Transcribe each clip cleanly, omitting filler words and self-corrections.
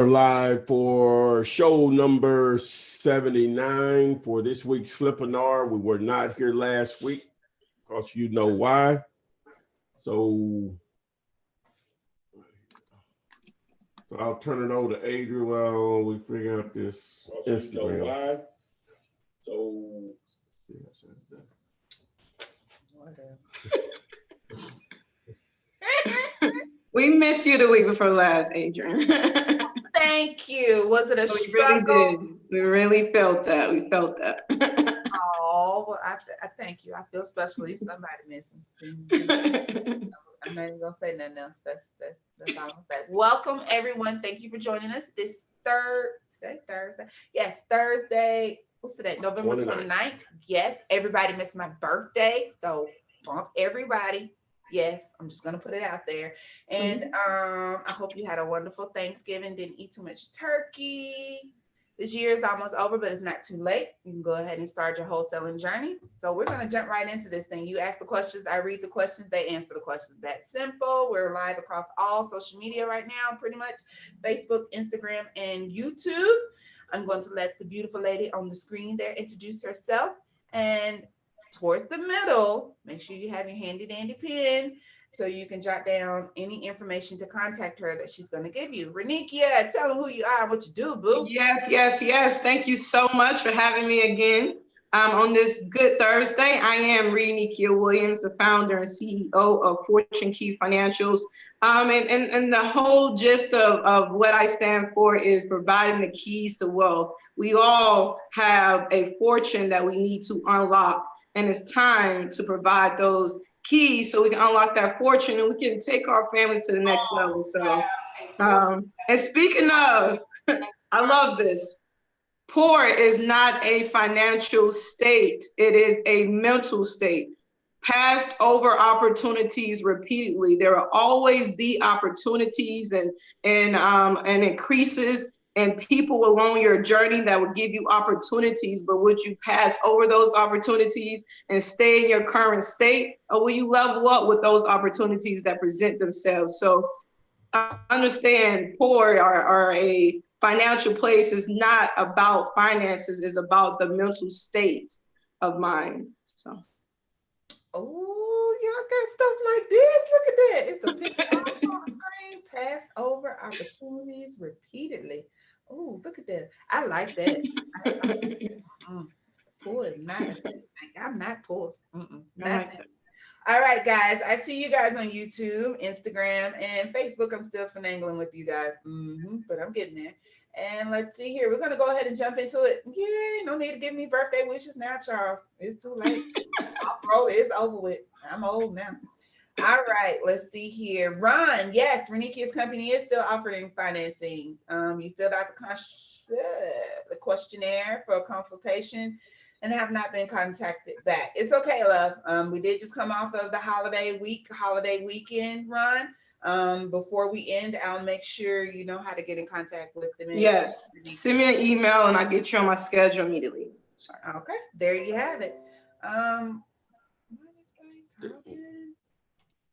We're live for show number 79 for this week's Flippinar. We were not here last week because you know why. So I'll turn it over to Adrian while we figure out this Instagram. Why? So we missed you the week before last, Adrian. Thank you. Was it a struggle? We really did. We really felt that. We felt that. Oh, well, I thank you. I feel specially somebody missing. I'm not even gonna say nothing else. That's all I'm gonna say. Welcome everyone. Thank you for joining us this Thursday. Yes, Thursday. What's today? November 29th. Yes, everybody missed my birthday. So bump everybody. Yes, I'm just gonna put it out there. And I hope you had a wonderful Thanksgiving, didn't eat too much turkey. This year is almost over, but it's not too late. You can go ahead and start your wholesaling journey. So we're gonna jump right into this thing. You ask the questions, I read the questions, they answer the questions. That's simple. We're live across all social media right now, pretty much Facebook, Instagram, and YouTube. I'm going to let the beautiful lady on the screen there introduce herself. And towards the middle, make sure you have your handy dandy pen so you can jot down any information to contact her that she's going to give you. Renikia, tell them who you are and what you do, boo. Yes. Thank you so much for having me again on this good Thursday. I am Renikia Williams, the founder and CEO of Fortune Key Financials. And the whole gist of what I stand for is providing the keys to wealth. We all have a fortune that we need to unlock. And it's time to provide those keys so we can unlock that fortune and we can take our family to the next level. So, and speaking of, I love this. Poor is not a financial state. It is a mental state. Passed over opportunities repeatedly. There will always be opportunities and increases and people along your journey that will give you opportunities, but would you pass over those opportunities and stay in your current state, or will you level up with those opportunities that present themselves? So understand poor or a financial place is not about finances, it's about the mental state of mind. So. Oh, y'all got stuff like this. Look at that. It's the picture on the screen. Pass over opportunities repeatedly. Oh, look at that. I like that. Poor is not a state. I'm not poor. Not that. All right, guys. I see you guys on YouTube, Instagram, and Facebook. I'm still finagling with you guys. But I'm getting there. And let's see here. We're going to go ahead and jump into it. Yeah, no need to give me birthday wishes now, Charles. It's too late. Off-road is over with. I'm old now. All right, let's see here. Ron, yes, Renikia's company is still offering financing. You filled out the questionnaire for a consultation and have not been contacted back. It's okay, love. We did just come off of the holiday weekend, Ron. Before we end, I'll make sure you know how to get in contact with them. Yes, send me an email and I'll get you on my schedule immediately. Sorry. Okay, there you have it.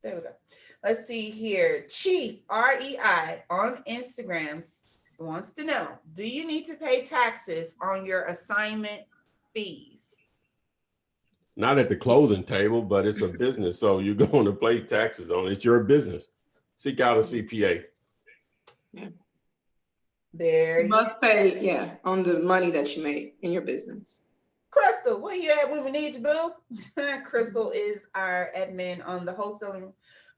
There we go. Let's see here. Chief REI on Instagram wants to know, do you need to pay taxes on your assignment fees? Not at the closing table, but it's a business. So you're going to pay taxes on it. It's your business. Seek out a CPA. Yeah. There you must pay, on the money that you make in your business. Crystal, where you at when we need you, boo? Crystal is our admin on the wholesaling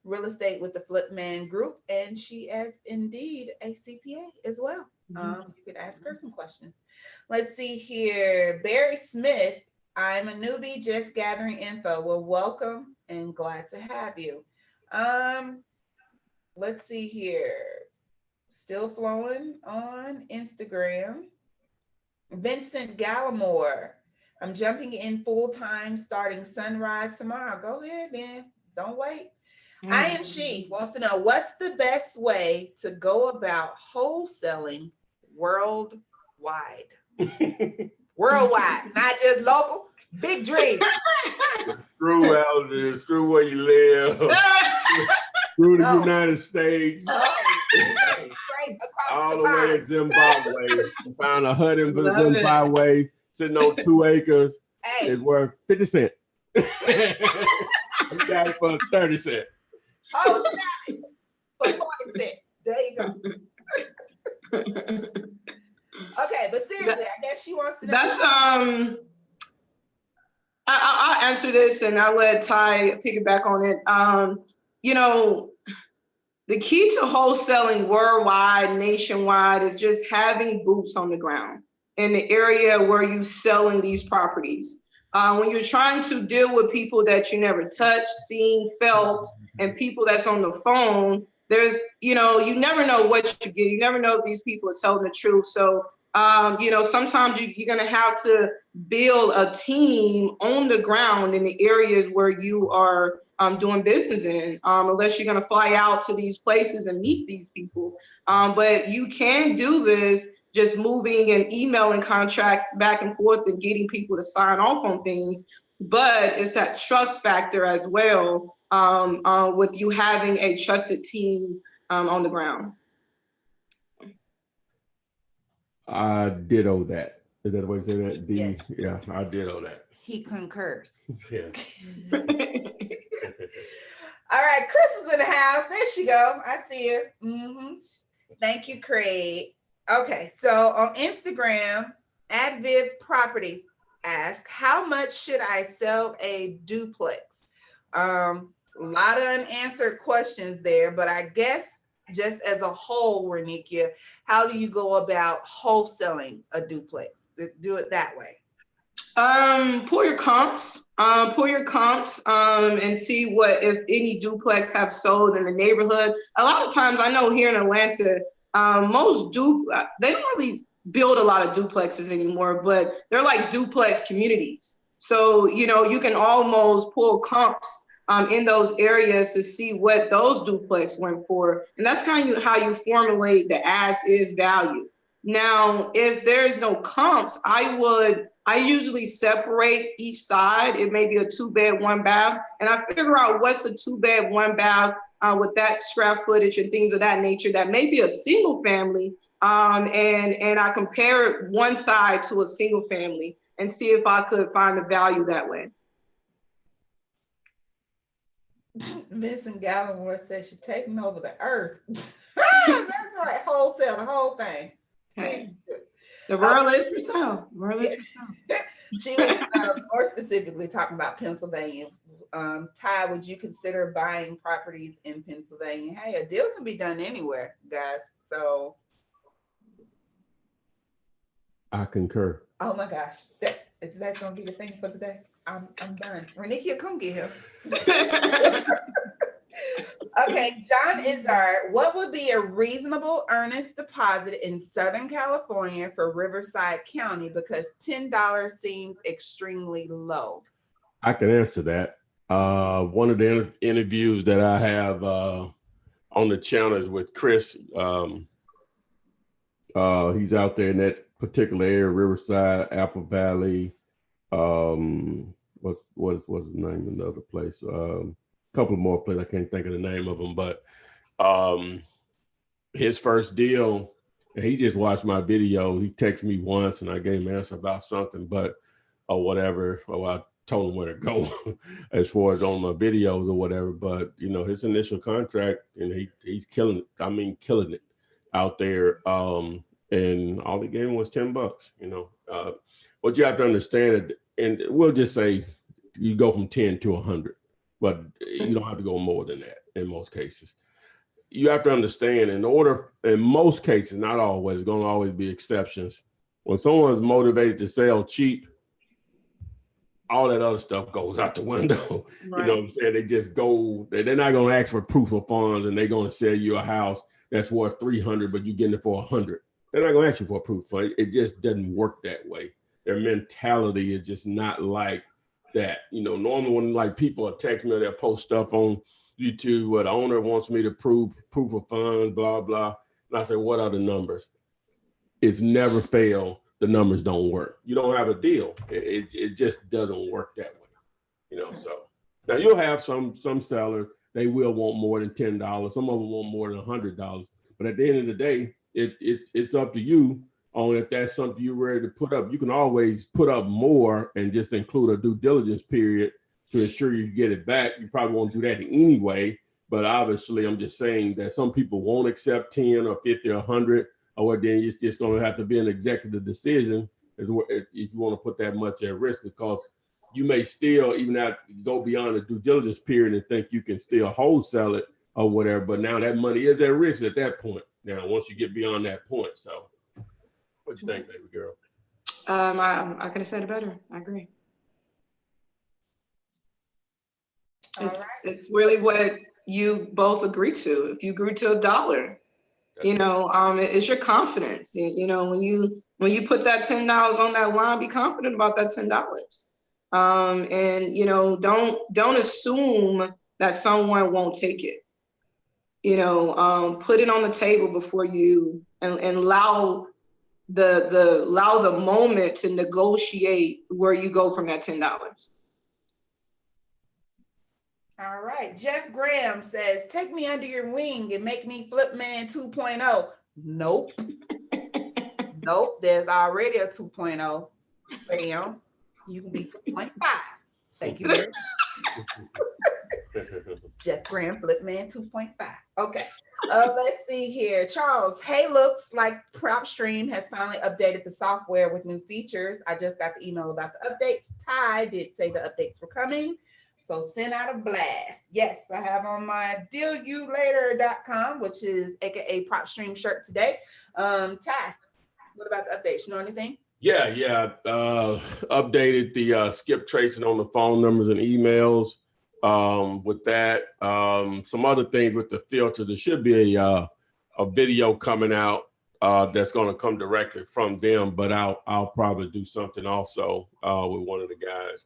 real estate with the Flipman group, and she is indeed a CPA as well. You could ask her some questions. Let's see here. Barry Smith, I'm a newbie just gathering info. Well, welcome and glad to have you. Let's see here. Still flowing on Instagram. Vincent Gallimore. I'm jumping in full-time starting sunrise tomorrow. Go ahead then. Don't wait. I am she wants to know, what's the best way to go about wholesaling worldwide? Worldwide, not just local. Big dream. Screw out there, screw where you live. Screw the United States. Straight across all the way in Zimbabwe. Found a hut in Love it. Zimbabwe, sitting on 2 acres. Hey, It's worth 50 cents. We got it for 30 cents. oh, snap it. For 40 cents. There you go. Okay, but seriously, I guess she wants to know. That's I'll answer this and I'll let Ty piggyback on it. You know, the key to wholesaling worldwide, nationwide, is just having boots on the ground in the area where you're selling these properties. When you're trying to deal with people that you never touched, seen, felt, and people that's on the phone, there's, you never know what you get. You never know if these people are telling the truth. So, sometimes you're going to have to build a team on the ground in the areas where you are doing business in, unless you're going to fly out to these places and meet these people. But you can do this just moving and emailing contracts back and forth and getting people to sign off on things. But it's that trust factor as well, with you having a trusted team on the ground. I ditto that. Is that the way you say that? Yes. Yeah, I ditto that. He concurs. Yeah. All right, Chris is in the house. There she go. I see her. Thank you, Craig. Okay, so on Instagram, @Viv Properties asked, how much should I sell a duplex? A lot of unanswered questions there, but I guess just as a whole, Renikia, how do you go about wholesaling a duplex? Do it that way. Pull your comps, and see if any duplex have sold in the neighborhood. A lot of times, I know here in Atlanta, they don't really build a lot of duplexes anymore, but they're like duplex communities. So, you can almost pull comps in those areas to see what those duplex went for. And that's kind of how you formulate the as is value. Now, if there's no comps, I usually separate each side. It may be a 2-bed, 1-bath, and I figure out what's a 2-bed, 1-bath with that square footage and things of that nature that may be a single family. And I compare one side to a single family and see if I could find the value that way. Vincent Gallimore says she's taking over the earth. That's right, wholesale, the whole thing. Okay. The world is for sale. She was more specifically talking about Pennsylvania. Ty, would you consider buying properties in Pennsylvania? Hey, a deal can be done anywhere, guys. So I concur. Oh my gosh, is that gonna be the thing for the day? I'm done. Renikia, come get him. Okay, John Izzard, what would be a reasonable earnest deposit in Southern California for Riverside County? Because $10 seems extremely low. I can answer that. One of the interviews that I have on the channel is with Chris. He's out there in that particular area, Riverside, Apple Valley. What's the name of another place? Couple of more places. I can't think of the name of them, but his first deal, and he just watched my video. He texted me once and I gave him an answer about something, or whatever. Or I told him where to go as far as on my videos or whatever. But his initial contract, and he's killing it. I mean, killing it out there. And all he gave him was $10. What you have to understand, and we'll just say you go from 10 to 100. But you don't have to go more than that in most cases. You have to understand, in most cases, not always, going to always be exceptions. When someone's motivated to sell cheap, all that other stuff goes out the window. Right. You know what I'm saying? They just go, they're not going to ask for proof of funds, and they're going to sell you a house that's worth $300, but you're getting it for $100. They're not going to ask you for a proof of fund. It just doesn't work that way. Their mentality is just not like that. Normally when people will text me or they'll post stuff on YouTube where the owner wants me to prove proof of funds, blah, blah. And I say, what are the numbers? It's never failed. The numbers don't work. You don't have a deal. It just doesn't work that way. So now you'll have some sellers, they will want more than $10. Some of them want more than $100. But at the end of the day, it's up to you on if that's something you're ready to put up. You can always put up more and just include a due diligence period to ensure you get it back. You probably won't do that anyway, but obviously I'm just saying that some people won't accept 10 or 50 or 100, or then it's just going to have to be an executive decision if you want to put that much at risk, because you may still even have to go beyond the due diligence period and think you can still wholesale it or whatever, but now that money is at risk at that point. Now, once you get beyond that point. So what you think, baby girl? I could have said it better. I agree. It's really what you both agree to. If you agree to $1, it's your confidence. When you put that $10 on that line, be confident about that $10. Don't assume that someone won't take it. Put it on the table before you and allow the moment to negotiate where you go from that $10. All right. Jeff Graham says, take me under your wing and make me Flipman 2.0. Nope. Nope. There's already a 2.0. Bam. You can be 2.5. Thank you very much. Jeff Graham, Flipman 2.5. Okay. Let's see here. Charles, hey, looks like PropStream has finally updated the software with new features. I just got the email about the updates. Ty did say the updates were coming. So send out a blast. Yes, I have on my dealyoulater.com, which is AKA PropStream shirt today. Ty, what about the updates? You know anything? Yeah. Updated the skip tracing on the phone numbers and emails. With that, some other things with the filter. There should be a video coming out that's going to come directly from them, but I'll probably do something also with one of the guys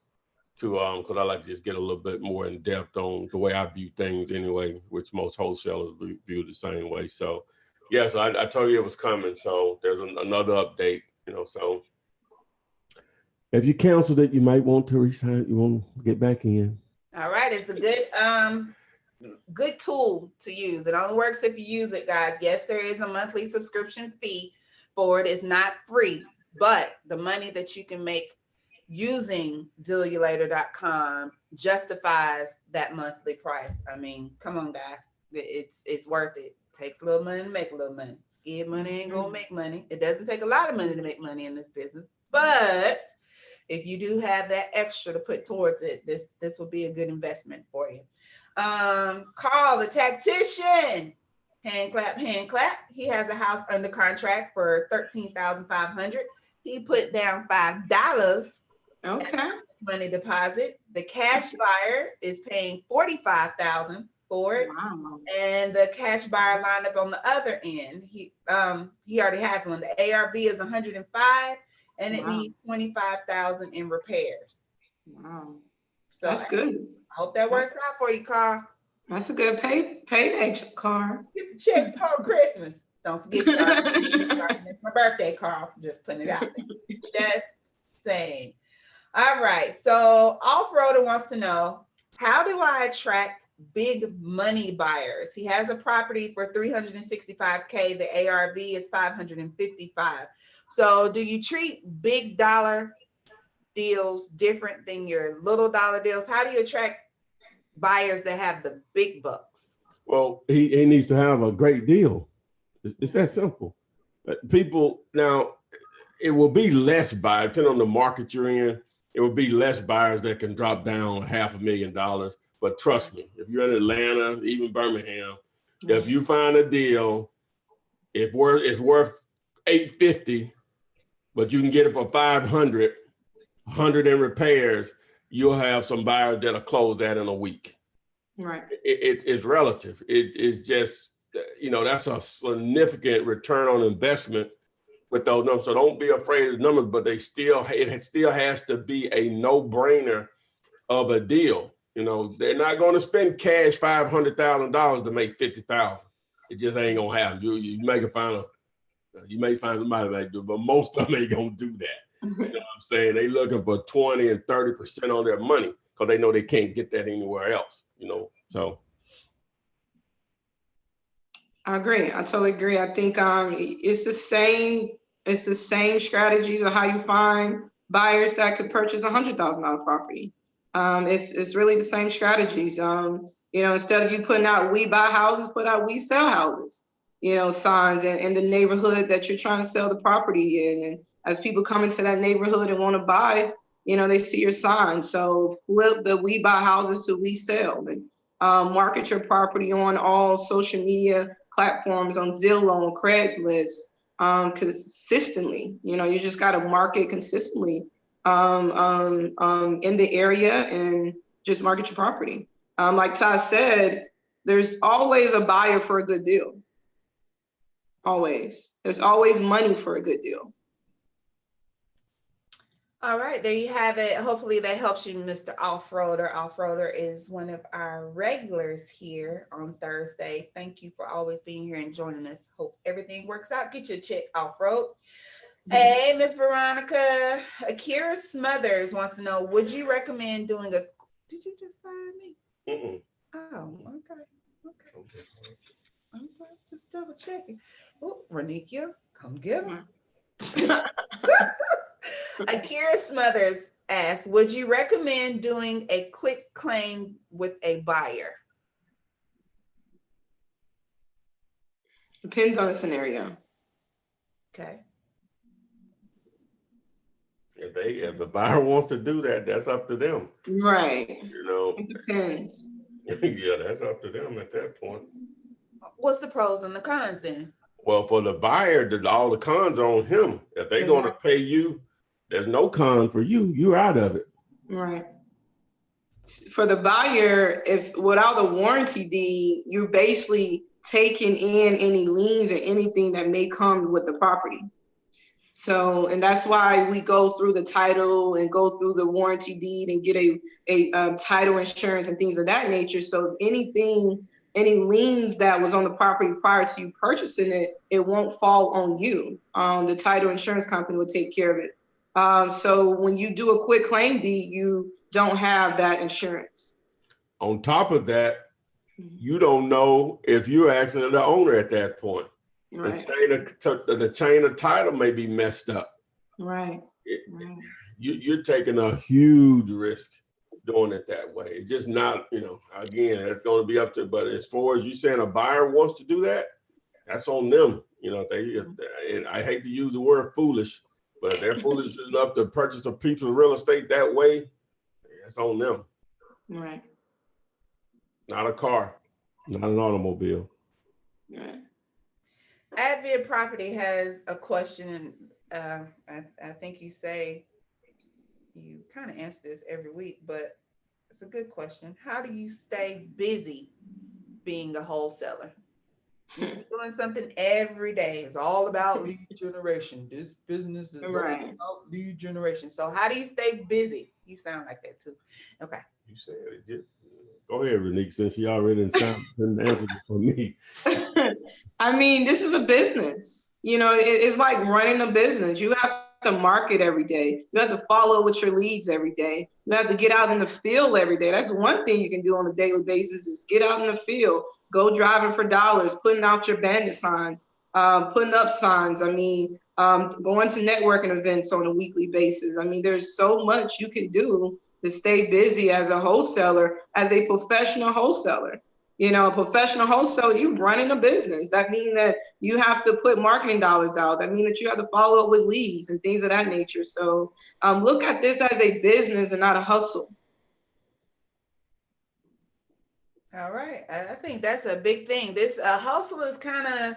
to because I like to just get a little bit more in depth on the way I view things anyway, which most wholesalers view the same way. So yes, I told you it was coming. So there's another update, so if you canceled it, you might want to resign. You want to get back in. All right, it's a good tool to use. It only works if you use it, guys. Yes, there is a monthly subscription fee for it. It's not free, but the money that you can make using dealyoulater.com justifies that monthly price. I mean, come on, guys. It's worth it. Takes a little money to make a little money. Scared money ain't gonna make money. It doesn't take a lot of money to make money in this business, but if you do have that extra to put towards it, this will be a good investment for you. Carl, the tactician, hand clap. He has a house under contract for $13,500. He put down $5. Okay. Money deposit. The cash buyer is paying $45,000 for it. Wow. And the cash buyer lineup on the other end, he already has one. The ARV is 105. And it needs $25,000 in repairs. Wow, so that's good. I hope that works out for you, Carl. That's a good payday, Carl. Get the check before Christmas. Don't forget, it's my birthday, Carl. Just putting it out there. Just saying. All right. So Off-Roader wants to know, how do I attract big money buyers? He has a property for $365K. The ARV is $555. So do you treat big dollar deals different than your little dollar deals? How do you attract buyers that have the big bucks? Well, he needs to have a great deal. It's that simple. People, now, it will be less buyers, depending on the market you're in, it will be less buyers that can drop down $500,000. But trust me, if you're in Atlanta, even Birmingham, if you find a deal, it's worth $850, but you can get it for $500, 100 in repairs, you'll have some buyers that'll close that in a week. Right. It's relative. It's just, that's a significant return on investment with those numbers. So don't be afraid of the numbers, but it still has to be a no-brainer of a deal. They're not going to spend cash $500,000 to make $50,000. It just ain't gonna happen. You may find somebody that do, but most of them ain't gonna do that. You know what I'm saying? They looking for 20 and 30% on their money because they know they can't get that anywhere else. So I agree. I totally agree. I think it's the same strategies of how you find buyers that could purchase $100,000 property. It's really the same strategies. Instead of you putting out "we buy houses," put out "we sell houses." Signs in the neighborhood that you're trying to sell the property in, and as people come into that neighborhood and want to buy, they see your sign. So flip the "we buy houses" to "we sell," and market your property on all social media platforms, on Zillow, on Craigslist, consistently. You just got to market consistently in the area and just market your property. Like Ty said, there's always a buyer for a good deal. Always. There's always money for a good deal. All right, there you have it. Hopefully that helps you, Mr. Off-Roader. Off-Roader is one of our regulars here on Thursday. Thank you for always being here and joining us. Hope everything works out. Get your check, Off-Road. Hey, Miss Veronica. Akira Smothers wants to know, would you recommend doing a... Did you just sign me? Mm-mm. Oh, okay. I'm just double checking. Oh, Ranikia, come get him. Akira Smothers asks, would you recommend doing a quick claim with a buyer? Depends on the scenario. Okay. If the buyer wants to do that, that's up to them. Right. It depends. Yeah, that's up to them at that point. What's the pros and the cons then? Well, for the buyer, all the cons are on him. If they're going to pay you, there's no con for you. You're out of it. Right. For the buyer, if without a warranty deed, you're basically taking in any liens or anything that may come with the property. So, and that's why we go through the title and go through the warranty deed and get a title insurance and things of that nature. So any liens that was on the property prior to you purchasing it, it won't fall on you. The title insurance company will take care of it. So when you do a quick claim deed, you don't have that insurance. On top of that, you don't know if you're actually the owner at that point. Right. The chain of title may be messed up. Right. You're taking a huge risk doing it that way. It's just not, again, it's going to be up to, but as far as you saying a buyer wants to do that, that's on them. And I hate to use the word foolish, but if they're foolish enough to purchase a piece of real estate that way, it's on them. Right. Not a car, not an automobile. Right. Advid Property has a question. I think you say you kind of answer this every week, but it's a good question. How do you stay busy being a wholesaler? You're doing something every day. It's all about lead generation. This business is all about lead generation. So how do you stay busy? You sound like that too. Okay. You said it. Go ahead, Renique, since you already didn't answer for me. I mean, this is a business. It's like running a business. You have to market every day. You have to follow up with your leads every day. You have to get out in the field every day. That's one thing you can do on a daily basis is get out in the field, go driving for dollars, putting out your bandit signs, putting up signs. I mean, going to networking events on a weekly basis. I mean, there's so much you can do to stay busy as a wholesaler, as a professional wholesaler. A professional wholesaler, you're running a business. That means that you have to put marketing dollars out. That means that you have to follow up with leads and things of that nature. So look at this as a business and not a hustle. All right. I think that's a big thing. This hustle is kind of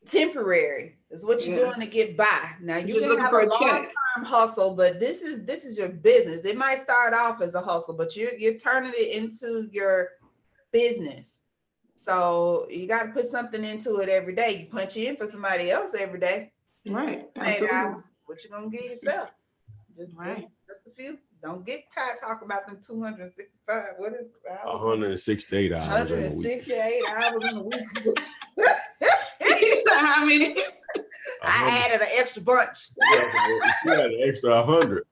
temporary. It's what you're doing to get by. Now you can have a long-term hustle, but this is your business. It might start off as a hustle, but you're turning it into your business. So you got to put something into it every day. You punch in for somebody else every day. Right. What you gonna get yourself? Just a few. Don't get tired talking about them 265. What is 168 hours? 168 hours in a week. How many? I added an extra bunch. You had an extra 100.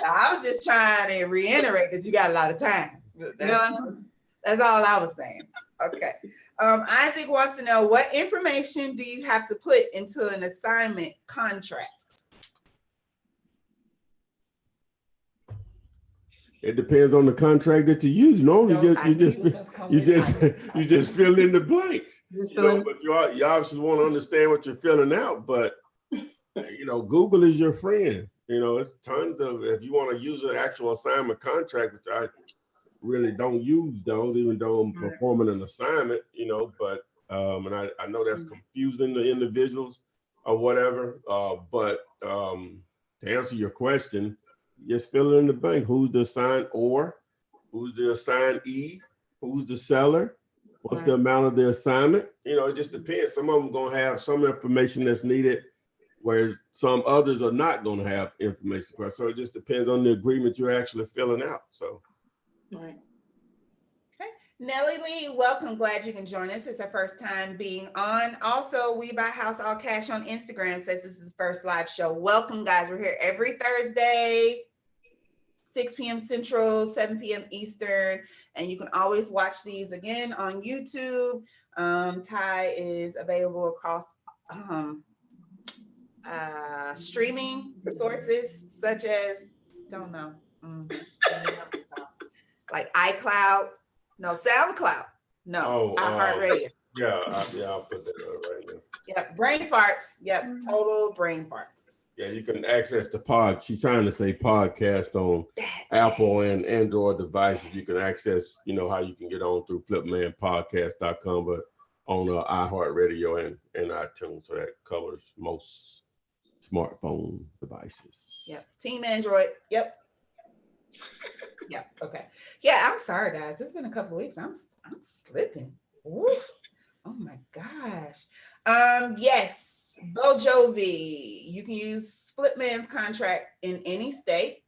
I was just trying to reiterate that you got a lot of time. That's all I was saying. Okay. Isaac wants to know, what information do you have to put into an assignment contract? It depends on the contract that you use. No, you just fill in the blanks. But you obviously want to understand what you're filling out. But Google is your friend. It's tons of, if you want to use an actual assignment contract, which I really don't use those, even though I'm performing an assignment, but and I know that's confusing to individuals or whatever. But to answer your question, just fill it in the blank. Who's the assignor? Who's the assignee? Who's the seller? What's the amount of the assignment? It just depends. Some of them going to have some information that's needed, whereas some others are not going to have information. So it just depends on the agreement you're actually filling out. So. Right. Okay. Nellie Lee, welcome. Glad you can join us. It's our first time being on. Also, We Buy House All Cash on Instagram says this is the first live show. Welcome, guys. We're here every Thursday, 6 p.m. Central, 7 p.m. Eastern. And you can always watch these again on YouTube. Ty is available across streaming sources such as, like iCloud, no, SoundCloud, no, iHeartRadio. Yeah, I'll put that up right now. Yep, brain farts. Yep, total brain farts. Yeah, you can access the pod. She's trying to say podcast on Apple and Android devices. You can access, how you can get on through flipmanpodcast.com, but on iHeartRadio and iTunes. So that covers most smartphone devices. Yep, Team Android. Yep. Yeah. Okay. Yeah. I'm sorry, guys. It's been a couple of weeks. I'm slipping. Oof. Oh my gosh. Yes. Bo Jovi. You can use Flipman's contract in any state.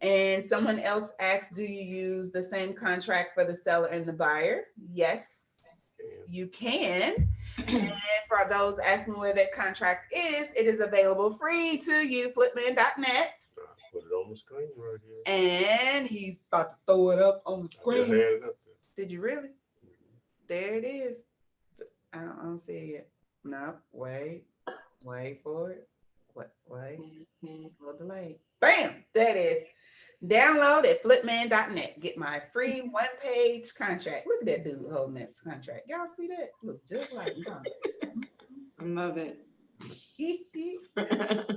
And someone else asked, do you use the same contract for the seller and the buyer? Yes, you can. And for those asking where that contract is, it is available free to you, flipman.net. Put it on the screen right here. And he's about to throw it up on the screen. Did you really? There it is. I don't see it yet. No, wait for it. Wait. A little delay. Bam! That is. Download at flipman.net. Get my free one-page contract. Look at that dude holding that contract. Y'all see that? Look just like mine. I love it. All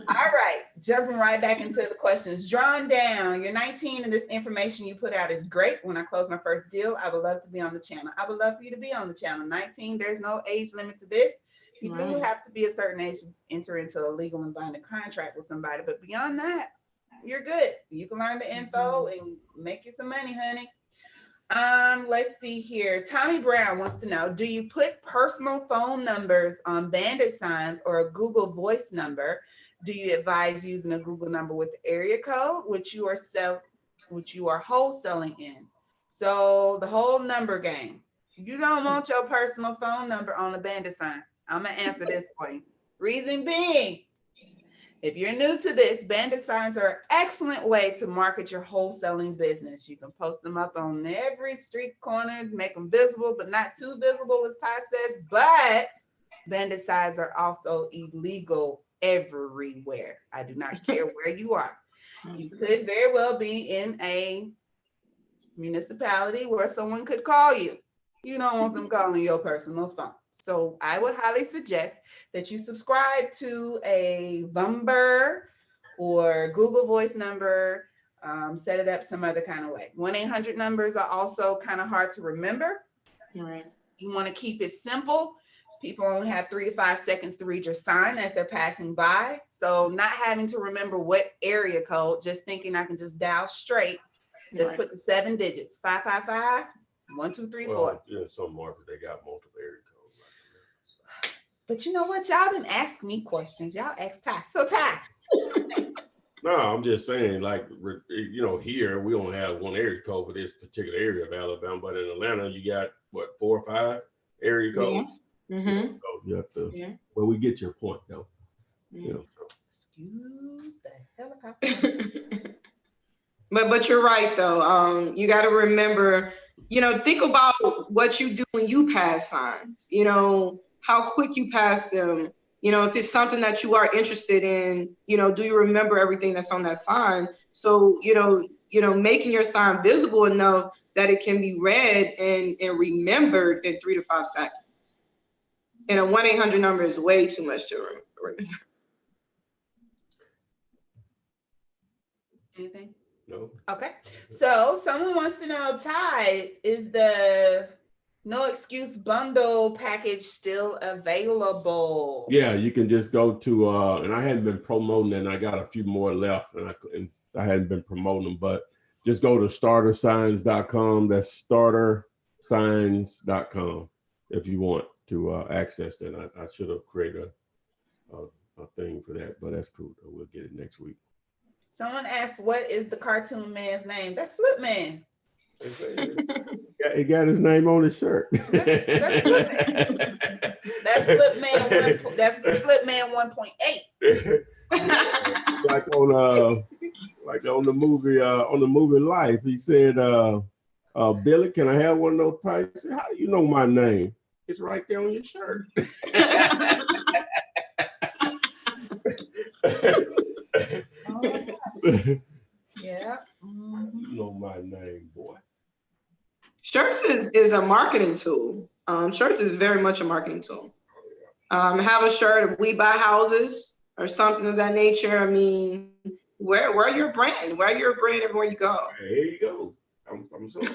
right, jumping right back into the questions. Drawn down, you're 19 and this information you put out is great. When I close my first deal, I would love to be on the channel. I would love for you to be on the channel. 19, there's no age limit to this. You do have to be a certain age to enter into a legal and binding contract with somebody, but beyond that, you're good. You can learn the info and make you some money, honey. Let's see here. Tommy Brown wants to know, do you put personal phone numbers on bandit signs or a Google voice number? Do you advise using a Google number with the area code, which you are wholesaling in? So the whole number game. You don't want your personal phone number on a bandit sign. I'm gonna answer this for you. Reason being, if you're new to this, bandit signs are an excellent way to market your wholesaling business. You can post them up on every street corner, make them visible, but not too visible, as Ty says. But bandit signs are also illegal everywhere. I do not care where you are. You could very well be in a municipality where someone could call you. You don't want them calling your personal phone. So I would highly suggest that you subscribe to a Vumber or Google Voice number, set it up some other kind of way. 1-800 numbers are also kind of hard to remember. Right. You want to keep it simple. People only have 3 to 5 seconds to read your sign as they're passing by. So not having to remember what area code, just thinking I can just dial straight. Just put the 7 digits, 555, 1, 2, 3, 4. Yeah, some markets, they got multiple area codes. But you know what? Y'all didn't ask me questions. Y'all asked Ty. So Ty. No, I'm just saying, like, here we only have one area code for this particular area of Alabama, but in Atlanta, you got, 4 or 5 area codes? Yeah. Mm-hmm. So you have to, well, we get your point, though. Yeah. So. Excuse the helicopter. But you're right, though. You got to remember think about what you do when you pass signs, how quick you pass them. If it's something that you are interested in, do you remember everything that's on that sign? So, making your sign visible enough that it can be read and remembered in 3 to 5 seconds. And a 1-800 number is way too much to remember. Anything? No. Okay. So someone wants to know, Ty, is the no excuse bundle package still available? Yeah, you can just go to, and I hadn't been promoting it, and I got a few more left, and I hadn't been promoting them, but just go to startersigns.com. That's startersigns.com if you want to access that. I should have created a thing for that, but that's cool. We'll get it next week. Someone asked, what is the cartoon man's name? That's Flipman. He got his name on his shirt. That's Flipman. That's Flipman. That's Flipman 1.8. like on the movie Life, he said, Billy, can I have one of those pipes? He said, how do you know my name? It's right there on your shirt. Yeah. You know my name, boy. Shirts is a marketing tool. Shirts is very much a marketing tool. Have a shirt of "We Buy Houses" or something of that nature. I mean, wear your brand. Wear your brand everywhere you go. There you go. I'm sorry.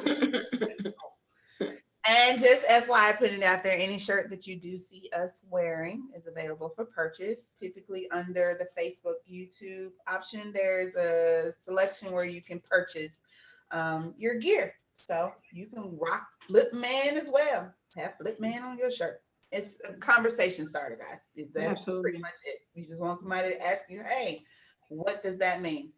And just FYI, putting it out there, any shirt that you do see us wearing is available for purchase. Typically under the Facebook, YouTube option, there's a selection where you can purchase your gear. So you can rock Flipman as well. Have Flipman on your shirt. It's a conversation starter, guys. That's Absolutely. pretty much it. You just want somebody to ask you, hey, what does that mean?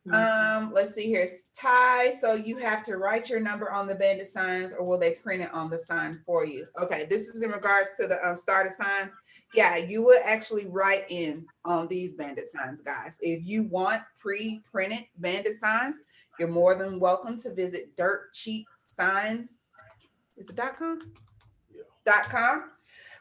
Let's see here. Ty, so you have to write your number on the bandit signs, or will they print it on the sign for you? Okay, this is in regards to the starter signs. Yeah, you would actually write in on these bandit signs, guys. If you want pre-printed bandit signs, you're more than welcome to visit Dirt Cheap Signs. Is it .com? Yeah. .com.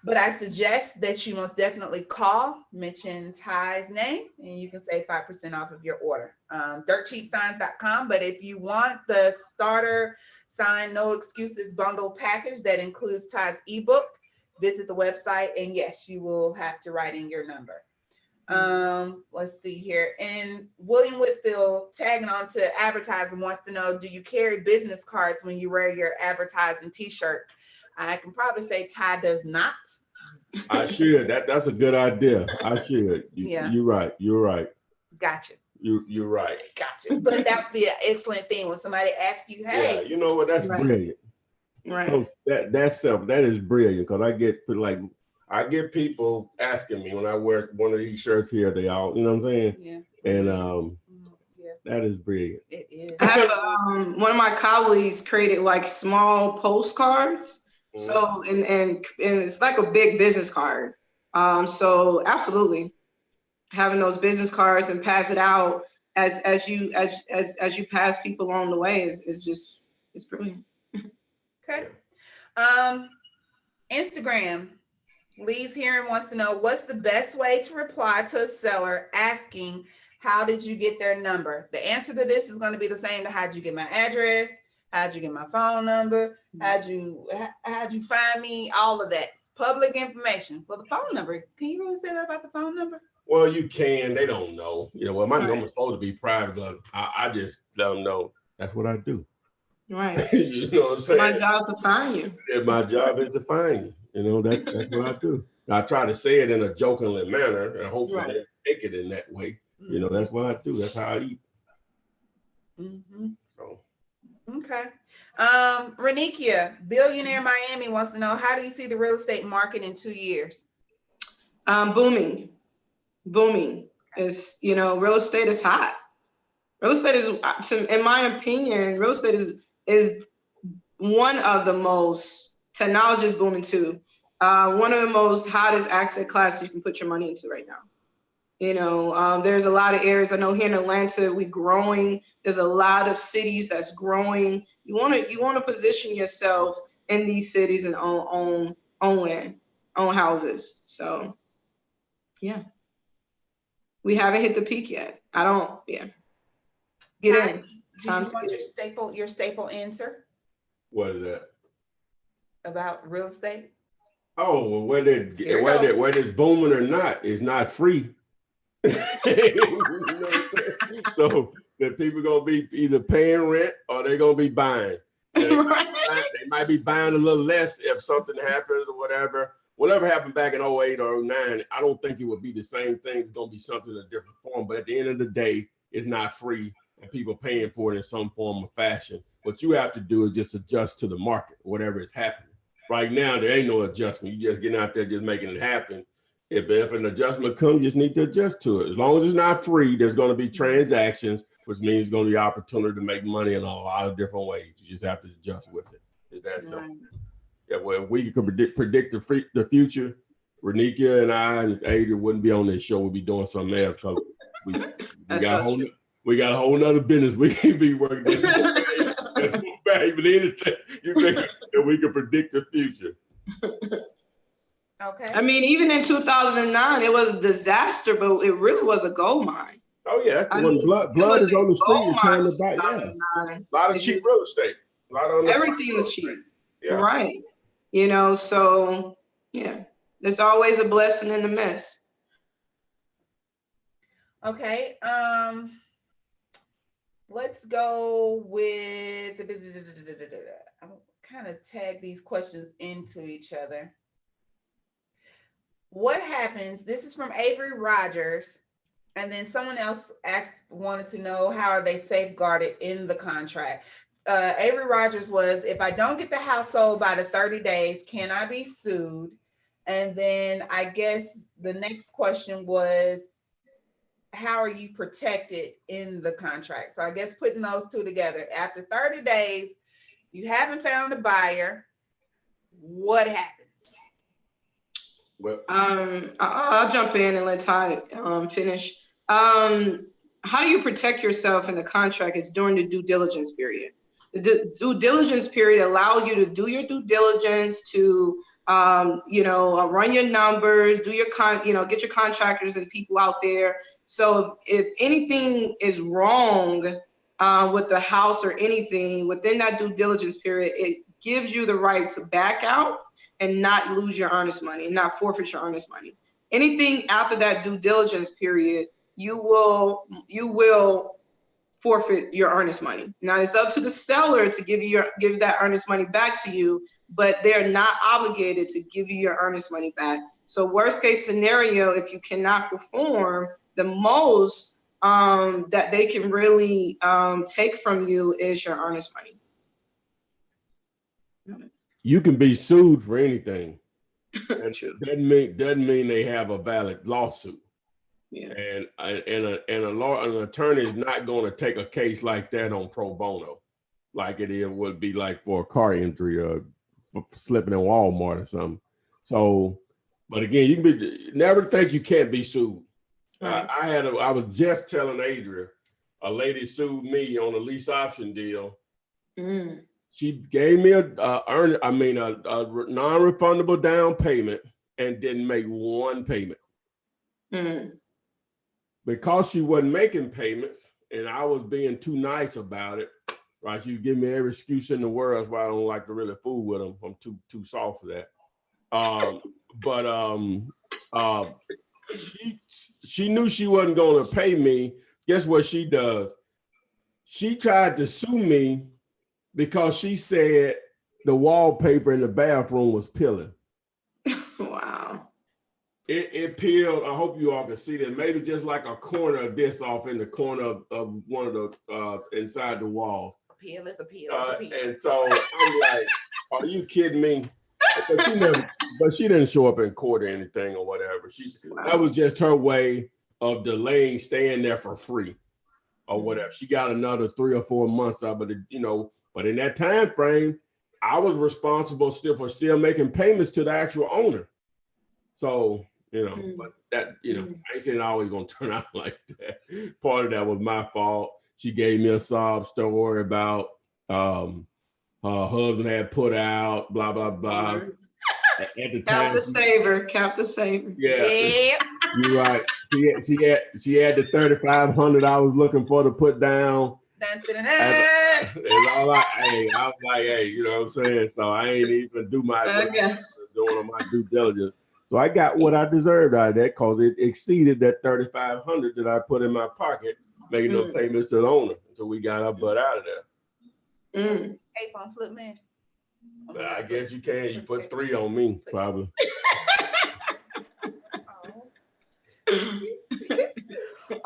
But I suggest that you most definitely call, mention Ty's name, and you can save 5% off of your order. DirtCheapSigns.com. But if you want the starter sign no excuses bundle package that includes Ty's ebook, visit the website, and yes, you will have to write in your number. Let's see here. And William Whitfield, tagging on to advertising, wants to know, do you carry business cards when you wear your advertising t-shirts? I can probably say Ty does not. I should. That's a good idea. I should. You're right. You're right. Gotcha. You're right. Gotcha. But that would be an excellent thing when somebody asks you, hey. Yeah, you know what? That's brilliant. Right. So that is brilliant, because I get people asking me when I wear one of these shirts here, they all, you know what I'm saying? Yeah. And that is brilliant. It is. I have one of my colleagues created like small postcards. So and it's like a big business card. So absolutely, having those business cards and pass it out as you pass people along the way is brilliant. Okay. Instagram. Lee's Hearing wants to know, what's the best way to reply to a seller asking how did you get their number? The answer to this is going to be the same to how'd you get my address, how'd you get my phone number, how'd you find me, all of that. It's public information. Well, the phone number, can you really say that about the phone number? Well, you can. They don't know. Well, my number's supposed to be private, but I just let them know that's what I do. Right. You know what I'm saying? My job to find you. Yeah, my job is to find you. That's what I do. I try to say it in a jokingly manner, and hopefully they take it in that way. That's what I do. That's how I eat. So. Okay. Renikia, Billionaire Miami, wants to know, how do you see the real estate market in 2 years? Booming. Is real estate is hot. Real estate is, in my opinion, real estate is one of the most, technology is booming too. One of the most hottest asset classes you can put your money into right now. You know, there's a lot of areas. I know here in Atlanta, we're growing. There's a lot of cities that's growing. You want to position yourself in these cities and own land, own houses. So, yeah, we haven't hit the peak yet. I don't. Yeah, get in. Do you want your staple answer? What is that? About real estate? Oh, well, whether it's booming or not, it's not free. You know what I'm saying? So the people gonna be either paying rent or they're gonna be buying. They might be buying a little less if something happens or whatever. Whatever happened back in 08 or 09, I don't think it would be the same thing. It's gonna be something in a different form. But at the end of the day, it's not free, and people paying for it in some form or fashion. What you have to do is just adjust to the market, whatever is happening. Right now, there ain't no adjustment. You just getting out there, just making it happen. If an adjustment comes, you just need to adjust to it. As long as it's not free, there's going to be transactions, which means there's going to be opportunity to make money in a lot of different ways. You just have to adjust with it. Is that simple? Yeah, well, if we can predict the future, Renika and I and Adrian wouldn't be on this show. We'd be doing something else because we got a whole nother business we can be working this even anything you think that we can predict the future. Okay. I mean, even in 2009, it was a disaster, but it really was a gold mine. Oh yeah, that's the one. Blood is on the street. It's trying to buy. Yeah, a lot of cheap real estate. A lot of everything was cheap. Yeah. Right. You know, so yeah, there's always a blessing in the mess. Okay. Let's go with. I'm kind of tag these questions into each other. What happens? This is from Avery Rogers, and then someone else wanted to know how are they safeguarded in the contract. Avery Rogers was, if I don't get the house sold by the 30 days, can I be sued? And then I guess the next question was, how are you protected in the contract? So I guess putting those two together, after 30 days, you haven't found a buyer, what happens? Well, I'll jump in and let Ty finish. How do you protect yourself in the contract is during the due diligence period. The due diligence period allow you to do your due diligence, to run your numbers, do your get your contractors and people out there. So if anything is wrong with the house or anything within that due diligence period, it gives you the right to back out and not lose your earnest money and not forfeit your earnest money. Anything after that due diligence period, you will forfeit your earnest money. Now it's up to the seller to give that earnest money back to you, but they're not obligated to give you your earnest money back. So worst case scenario, if you cannot perform, the most that they can really take from you is your earnest money. You can be sued for anything. True. Doesn't mean they have a valid lawsuit. Yes. And an attorney is not going to take a case like that on pro bono, like it would be like for a car injury or slipping in Walmart or something. So, but again, you can never think you can't be sued. Right. I was just telling Adrian, a lady sued me on a lease option deal. Mm. She gave me a non-refundable down payment and didn't make one payment. Mm. Because she wasn't making payments and I was being too nice about it, right? She give me every excuse in the world. That's why I don't like to really fool with them. I'm too soft for that. She knew she wasn't going to pay me. Guess what she does? She tried to sue me because she said the wallpaper in the bathroom was peeling. Wow. It peeled. I hope you all can see that. Maybe just like a corner of this off in the corner of one of the inside the walls. A peel is a peel. And so I'm like, are you kidding me? But she didn't show up in court or anything or whatever. That was just her way of delaying staying there for free or whatever. She got another 3 or 4 months out, but but in that time frame, I was responsible for still making payments to the actual owner. So But that, I ain't saying it always gonna turn out like that. Part of that was my fault. She gave me a sob story about her husband had put out, blah, blah, blah. At the time, Cap the saver. Yeah. You're right. She had the 3,500 I was looking for to put down. And I was like, hey, you know what I'm saying? So I ain't even doing on my due diligence. So I got what I deserved out of that because it exceeded that 3,500 that I put in my pocket, making no payments to the owner until we got our butt out of there. Ape on Flipman. I guess you can. You put 3 on me, probably.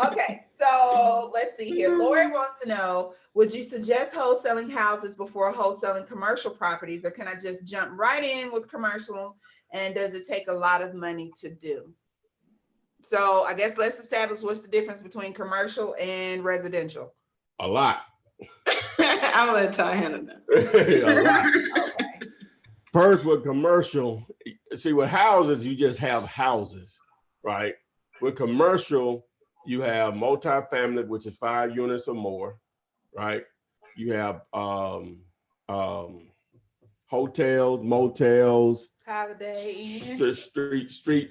Okay, so let's see here. Lori wants to know, would you suggest wholesaling houses before wholesaling commercial properties, or can I just jump right in with commercial, and does it take a lot of money to do? So I guess let's establish what's the difference between commercial and residential. A lot. I'm gonna let Ty handle that. A lot. Okay. First, with commercial, see, with houses, you just have houses, right? With commercial, you have multifamily, which is 5 units or more, right? You have hotels, motels, street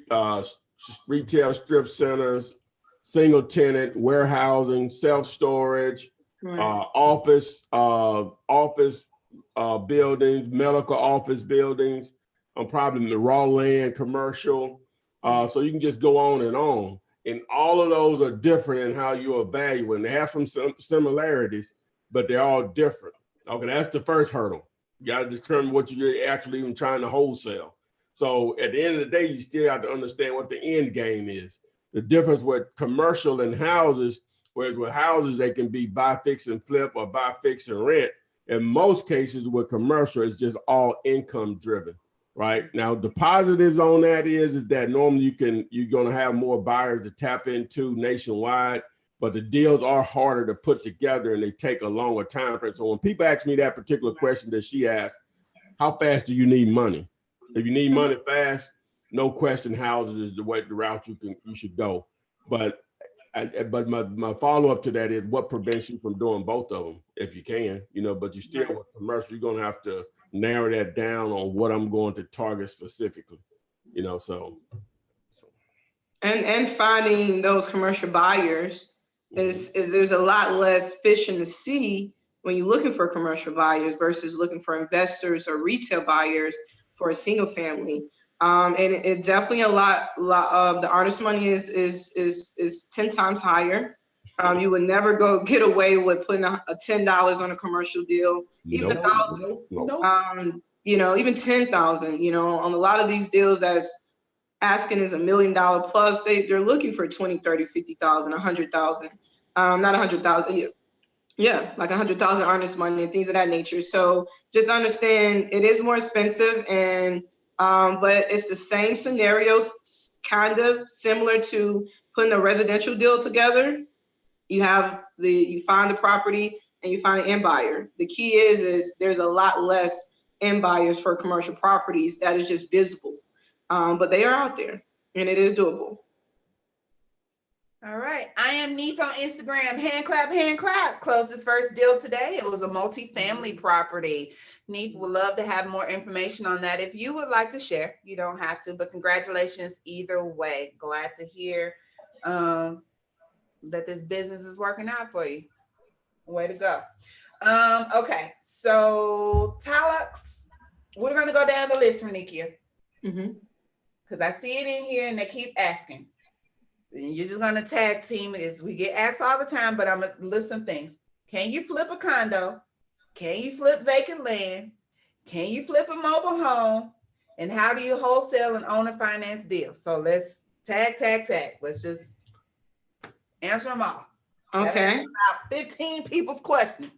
retail strip centers, single tenant, warehousing, self-storage, office buildings, medical office buildings, probably the raw land commercial. So you can just go on. And all of those are different in how you evaluate. They have some similarities, but they're all different. Okay, that's the first hurdle. You got to determine what you're actually even trying to wholesale. So at the end of the day, you still have to understand what the end game is. The difference with commercial and houses, whereas with houses, they can be buy, fix, and flip or buy, fix, and rent. In most cases with commercial, it's just all income driven. Right now, the positives on that is that normally you're going to have more buyers to tap into nationwide, but the deals are harder to put together and they take a longer time frame. So when people ask me that particular question that she asked, how fast do you need money? If you need money fast, no question, houses is the route you should go. But my follow up to that is what prevents you from doing both of them if you can, but you still with commercial, you're going to have to narrow that down on what I'm going to target specifically, so. And finding those commercial buyers is there's a lot less fish in the sea when you're looking for commercial buyers versus looking for investors or retail buyers for a single family. And it definitely a lot of the artist money is 10 times higher. You would never get away with putting a $10 on a commercial deal, even $1,000, even 10,000, on a lot of these deals that's asking is $1 million plus, they're looking for 20, 30, 50,000, 100,000, not 100,000. Yeah, like 100,000 artist money and things of that nature. So just understand it is more expensive but it's the same scenarios, kind of similar to putting a residential deal together. You find the property and you find an end buyer. The key is there's a lot less end buyers for commercial properties that is just visible, but they are out there and it is doable. All right, I am Neef on Instagram. Hand clap. Closed this first deal today. It was a multi-family property. Neef would love to have more information on that. If you would like to share, you don't have to, but congratulations either way. Glad to hear that this business is working out for you. Way to go. Okay, so Talux, we're gonna go down the list for Nikia. Because I see it in here and they keep asking. And you're just gonna tag team it. We get asked all the time, but I'm gonna list some things. Can you flip a condo? Can you flip vacant land? Can you flip a mobile home? And how do you wholesale an owner finance deal? So let's tag. Let's just answer them all. Okay. About 15 people's questions.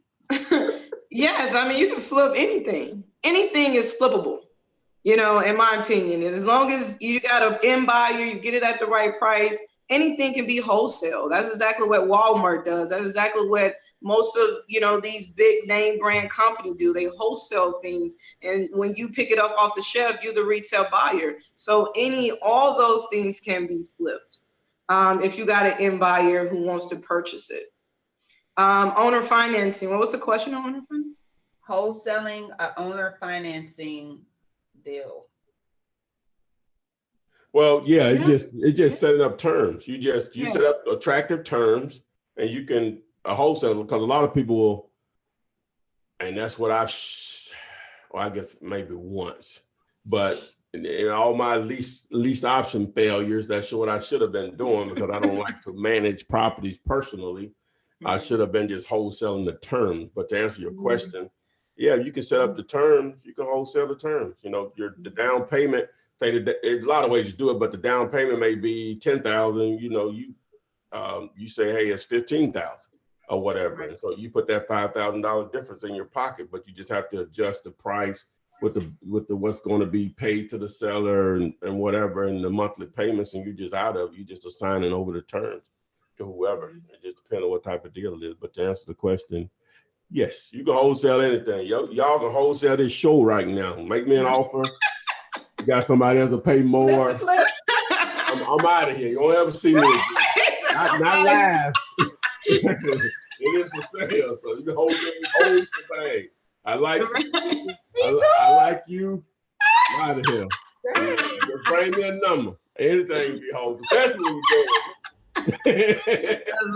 Yes, I mean, you can flip anything. Anything is flippable, in my opinion. And as long as you got an end buyer, you get it at the right price, anything can be wholesale. That's exactly what Walmart does. That's exactly what most of, these big name brand companies do. They wholesale things. And when you pick it up off the shelf, you're the retail buyer. So all those things can be flipped. If you got an end buyer who wants to purchase it. Owner financing. What was the question on owner financing? Wholesaling a owner financing deal. Well, yeah, it's just setting up terms. You set up attractive terms, and you can wholesale, because a lot of people will, and that's what I guess maybe once, but in all my least option failures, that's what I should have been doing, because I don't like to manage properties personally. I should have been just wholesaling the terms. But to answer your question, yeah, you can set up the terms, you can wholesale the terms. The down payment. There's a lot of ways to do it, but the down payment may be $10,000. You say, hey, it's $15,000 or whatever, and so you put that $5,000 difference in your pocket, but you just have to adjust the price with the what's going to be paid to the seller and whatever, and the monthly payments, and you're just out of it. You just assigning over the terms to whoever. It just depends on what type of deal it is. But to answer the question, yes, you can wholesale anything. Y'all can wholesale this show right now. Make me an offer. You got somebody else to pay more. I'm out of here. You won't ever see me again. Not live. It is for sale, so you can hold the bag. I like you. I like you. I'm out of here. You bring me a number. Anything be hold, especially when you go. I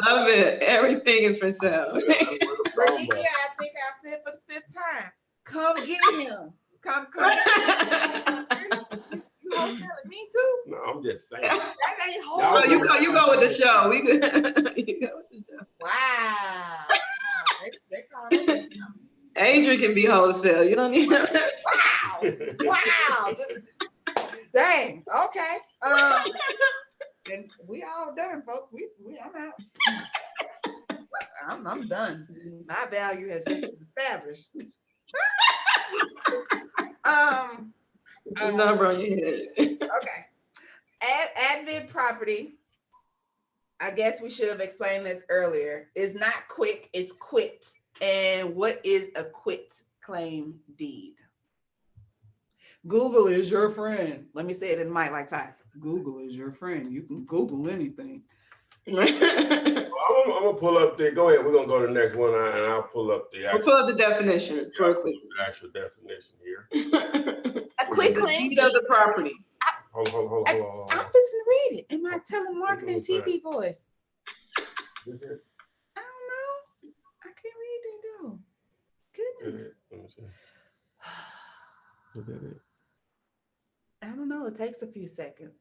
love it. Everything is for sale. I think I said for the 5th time. Come get him. Come. You wholesaling me too? No, I'm just saying. That ain't wholesale. You go with the show. You go with the show. Wow. They call it. Adrian can be wholesale. You don't need. Wow. Dang. Okay. And we all done, folks. I'm out. I'm done. My value has been established. Number on your head. Okay. Advid property. I guess we should have explained this earlier. Is not quick, it's quit. And what is a quit claim deed? Google is your friend. Let me say it in the mic like Ty. Google is your friend. You can Google anything. I'm gonna pull up the. Go ahead. We're gonna go to the next one, and I'll pull up the. We'll pull up the definition for a quick. The actual definition here. A quick claim deed of the property. Hold on. I'm just gonna read it in my telemarketing TV voice. I don't know. I can't read it though. Goodness. Let me see. Is that it? I don't know. It takes a few seconds.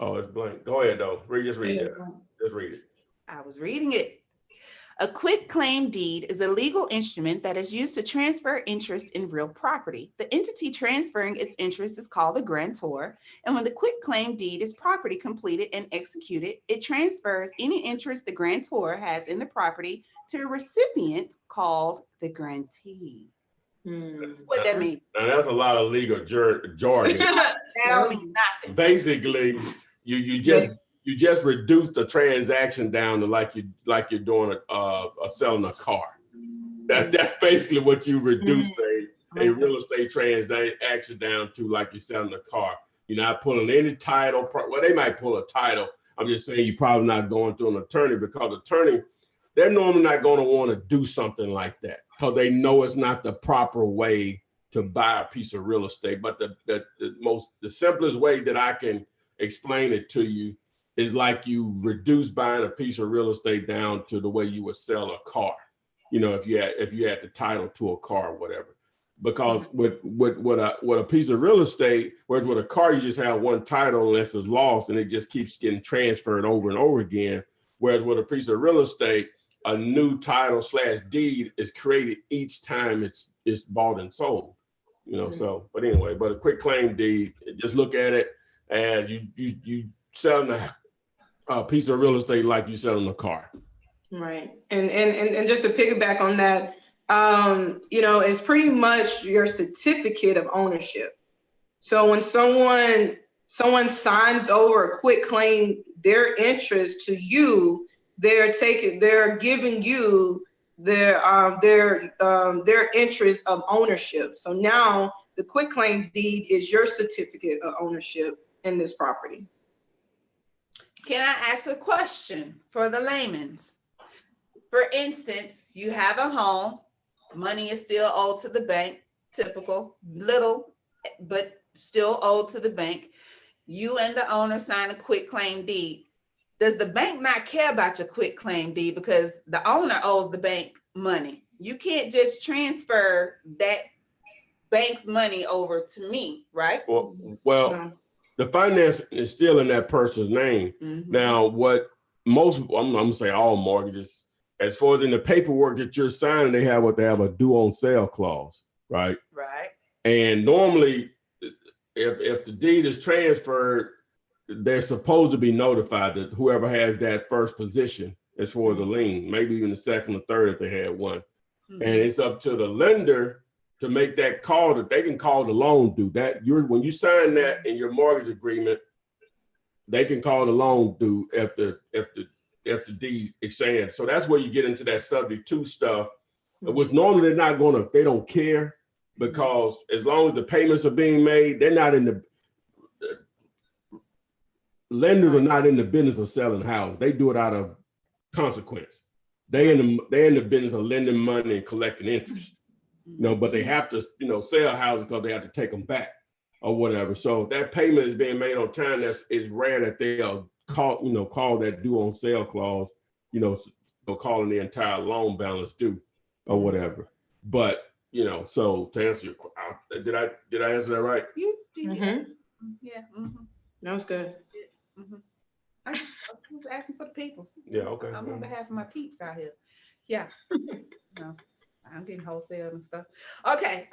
Oh, it's blank. Go ahead though. Just read it. Just read it. I was reading it. A quitclaim deed is a legal instrument that is used to transfer interest in real property. The entity transferring its interest is called the grantor, and when the quitclaim deed is properly completed and executed, it transfers any interest the grantor has in the property to a recipient called the grantee. What that mean? Now that's a lot of legal jargon. That don't mean nothing. Basically, you just reduce the transaction down to like you're doing a selling a car. That's basically what you reduce a real estate transaction down to, like you're selling a car. You're not pulling any title. Well, they might pull a title. I'm just saying you're probably not going through an attorney, because they're normally not going to want to do something like that, because they know it's not the proper way to buy a piece of real estate. But the simplest way that I can explain it to you is like you reduce buying a piece of real estate down to the way you would sell a car. If you had the title to a car or whatever. Because with a piece of real estate, whereas with a car, you just have one title unless it's lost, and it just keeps getting transferred over and over again. Whereas with a piece of real estate, a new title / deed is created each time it's bought and sold. So, but anyway, but a quick claim deed, just look at it as you selling a piece of real estate like you selling a car. Right. And just to piggyback on that, it's pretty much your certificate of ownership. So when someone someone signs over a quitclaim, their interest to you, they're giving you their interest of ownership. So now the quitclaim deed is your certificate of ownership in this property. Can I ask a question for the layman's? For instance, you have a home, money is still owed to the bank, typical, little, but still owed to the bank. You and the owner sign a quitclaim deed. Does the bank not care about your quitclaim deed because the owner owes the bank money? You can't just transfer that bank's money over to me, right? Well, the finance is still in that person's name. Mhm. Now, what most, I'm gonna say all mortgages, as far as in the paperwork that you're signing, they have a due on sale clause, right? Right. And normally, if the deed is transferred, they're supposed to be notified that whoever has that first position as far as the lien, maybe even the second or third if they had one. Mhm. And it's up to the lender to make that call, that they can call the loan due. When you sign that in your mortgage agreement, they can call the loan due if the deed extends. So that's where you get into that subject to stuff. Which normally they don't care, because as long as the payments are being made, they're not in the lenders are not in the business of selling houses. They do it out of consequence. They're in the business of lending money and collecting interest. But they have to, sell houses because they have to take them back or whatever. So if that payment is being made on time, it's rare that they'll call that due on sale clause, calling the entire loan balance due or whatever. But, so to answer your question, did I answer that right? You did. Mm-hmm. Yeah. Mm-hmm. That was good. Mm-hmm. I was asking for the peoples. Yeah, okay. I'm on behalf of my peeps out here. Yeah. No, I'm getting wholesale and stuff. Okay.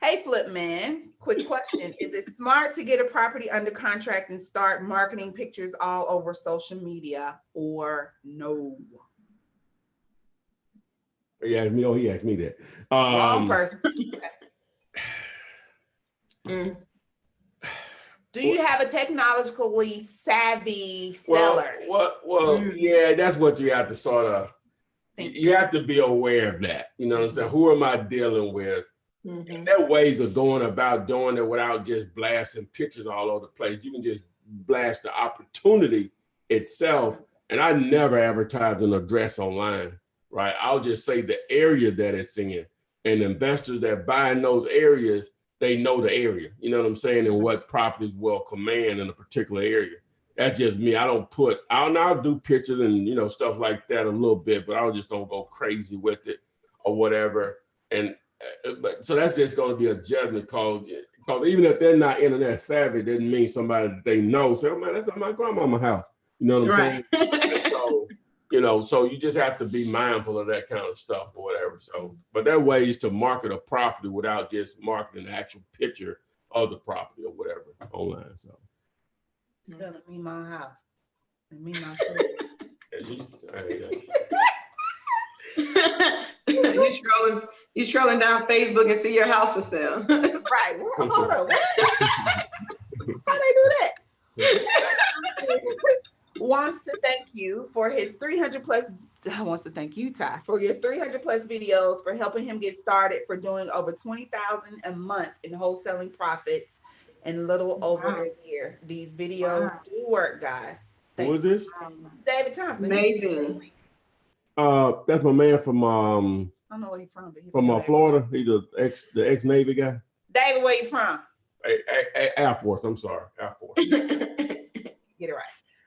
Hey, Flip Man, quick question. Is it smart to get a property under contract and start marketing pictures all over social media, or no? He asked me that. Wrong person. Do you have a technologically savvy seller? Yeah, that's what you have to sort of, you have to be aware of that. You know what I'm saying? Who am I dealing with? And there are ways of going about doing it without just blasting pictures all over the place. You can just blast the opportunity itself. And I never advertise an address online, right? I'll just say the area that it's in. And investors that buy in those areas, they know the area, you know what I'm saying, and what properties will command in a particular area. That's just me. I'll do pictures and, stuff like that a little bit, but I just don't go crazy with it or whatever. And but so that's just going to be a judgment call, because even if they're not internet savvy, it doesn't mean somebody that they know say, oh man, that's not my grandmama's house. You know what I'm saying? So, so you just have to be mindful of that kind of stuff or whatever. So, but there are ways to market a property without just marketing the actual picture of the property or whatever online. So, selling me my house and me my You scrolling down Facebook and see your house for sale. Right. Hold on. How they do that? Wants to thank you for his 300 plus. Wants to thank you, Ty, for your 300 plus videos, for helping him get started, for doing over 20,000 a month in wholesaling profits in little over a year. These videos do work, guys. Who is this? David Thompson. Amazing. That's my man from I don't know where he's from. But from Florida. He's the ex Navy guy. David, where you from? Air Force. I'm sorry, Air Force. Get it right.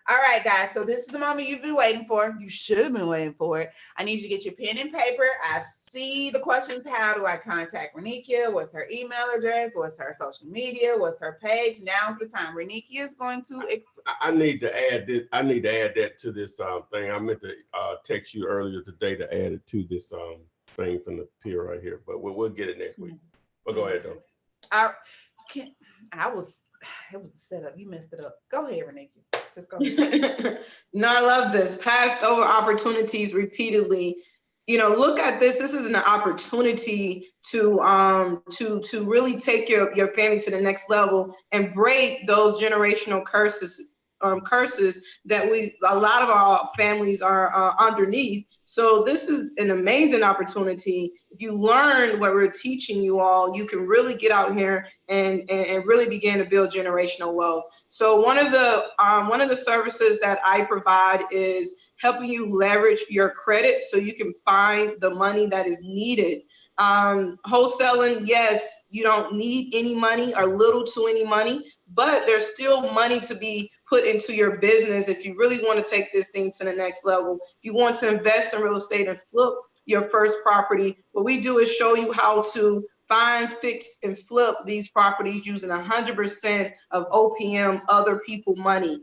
All right, guys. So this is the moment you've been waiting for. You should have been waiting for it. I need you to get your pen and paper. I see the questions. How do I contact Renikia? What's her email address? What's her social media? What's her page? Now's the time. Renikia is going to. I need to add this. I need to add that to this thing. I meant to text you earlier today to add it to this thing from the pier right here. But we'll get it next week. But go ahead, though. It was the setup. You messed it up. Go ahead, Renikia. Just go ahead. No, I love this. Passed over opportunities repeatedly. look at this. This is an opportunity to really take your family to the next level and break those generational curses that a lot of our families are underneath. So this is an amazing opportunity. If you learn what we're teaching you all, you can really get out here and really begin to build generational wealth. So one of the services that I provide is helping you leverage your credit so you can find the money that is needed. Wholesaling, yes, you don't need any money or little to any money, but there's still money to be put into your business if you really want to take this thing to the next level. If you want to invest in real estate and flip your first property, what we do is show you how to find, fix, and flip these properties using 100% of OPM, other people money.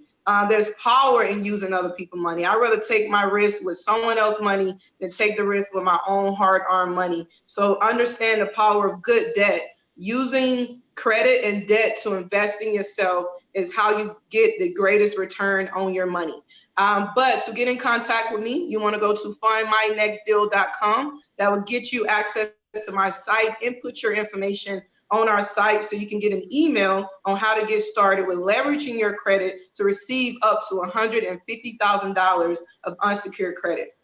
There's power in using other people's money. I'd rather take my risk with someone else's money than take the risk with my own hard-earned money. So understand the power of good debt. Using credit and debt to invest in yourself is how you get the greatest return on your money. But to get in contact with me, you want to go to findmynextdeal.com. That will get you access to my site and put your information on our site so you can get an email on how to get started with leveraging your credit to receive up to $150,000 of unsecured credit.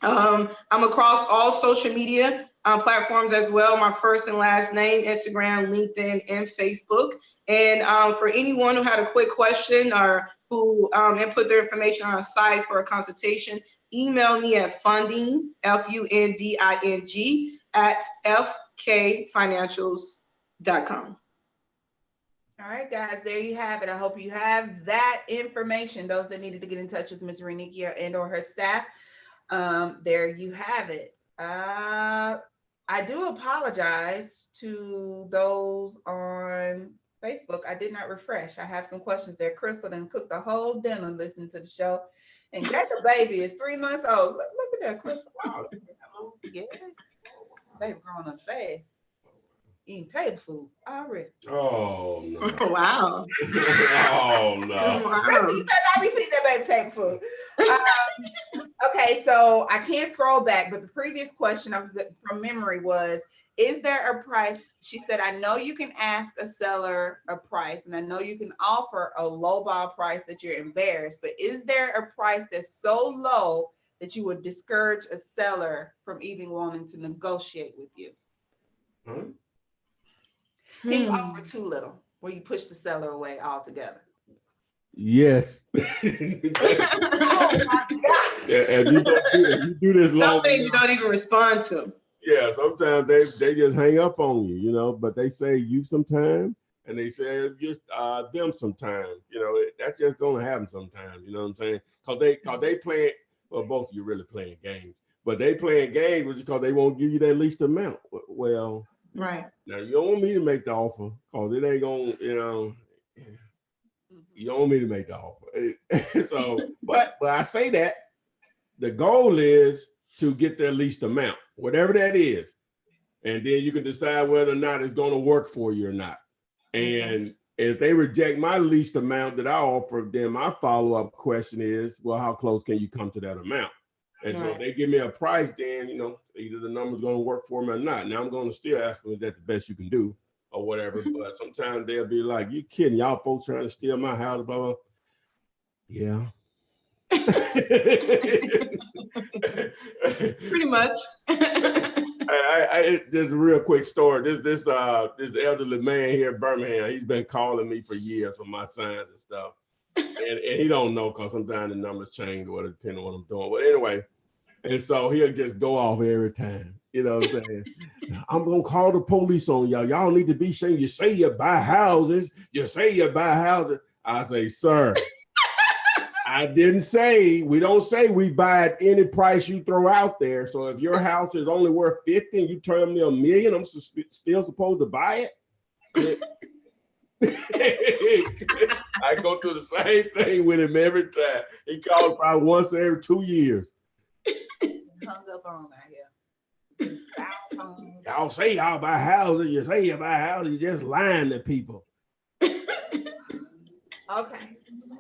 I'm across all social media platforms as well. My first and last name, Instagram, LinkedIn, and Facebook. And for anyone who had a quick question or who input their information on a site for a consultation, email me at funding, FUNDING, at fkfinancials.com. All right, guys, there you have it. I hope you have that information. Those that needed to get in touch with Ms. Renikia and or her staff, there you have it. I do apologize to those on Facebook. I did not refresh. I have some questions there. Crystal done cooked the whole dinner listening to the show. And got the baby is 3 months old. Look at that, Crystal. Oh, yeah. Baby growing up fast. Eating table food already. Oh no! Wow! Oh no! Wow. You better not be feeding that baby table food. Okay, so I can't scroll back, but the previous question from memory was: is there a price? She said, "I know you can ask a seller a price, and I know you can offer a lowball price that you're embarrassed. But is there a price that's so low that you would discourage a seller from even wanting to negotiate with you?" Huh? Can you offer too little, where you push the seller away altogether? Yes. Oh my God! And you do this long. Some things you don't even respond to. Yeah, sometimes they just hang up on you, but they say you sometime, and they say just them sometime. That's just gonna happen sometimes. You know what I'm saying? Cause they playing. Well, both of you really playing games, but they playing games because they won't give you that least amount. Well. Right. Now you don't want me to make the offer because it ain't gonna, you don't want me to make the offer. So, but I say that the goal is to get their least amount, whatever that is, and then you can decide whether or not it's gonna work for you or not. And if they reject my least amount that I offer, then my follow-up question is, well, how close can you come to that amount? And so if they give me a price, then, either the number's going to work for me or not. Now I'm going to still ask them, is that the best you can do or whatever? But sometimes they'll be like, you kidding? Y'all folks trying to steal my house, blah, blah. Yeah. Pretty much. Just a real quick story. This elderly man here in Birmingham, he's been calling me for years for my signs and stuff. And he don't know because sometimes the numbers change or depending on what I'm doing. But anyway, and so he'll just go off every time. You know what I'm saying? I'm going to call the police on y'all. Y'all need to be ashamed. You say you buy houses. I say, sir, I didn't say, we don't say we buy at any price you throw out there. So if your house is only worth 50 and you tell me $1 million, I'm still supposed to buy it? I go through the same thing with him every time. He calls probably once every 2 years. Hung up on out here. Y'all say y'all buy houses. You say you buy houses. You're just lying to people. Okay,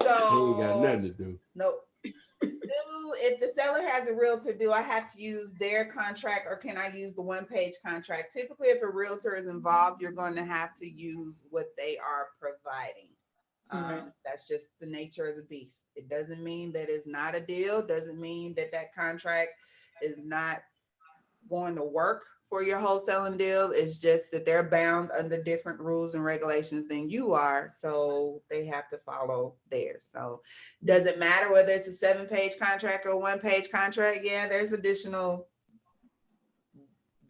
so He ain't got nothing to do. Nope. Who if the seller has a realtor, do I have to use their contract or can I use the one-page contract? Typically, if a realtor is involved, you're going to have to use what they are providing. That's just the nature of the beast. It doesn't mean that it's not a deal. Doesn't mean that that contract is not going to work for your wholesaling deal. It's just that they're bound under different rules and regulations than you are, so they have to follow theirs. So does it matter whether it's a 7-page contract or a 1-page contract? Yeah, there's additional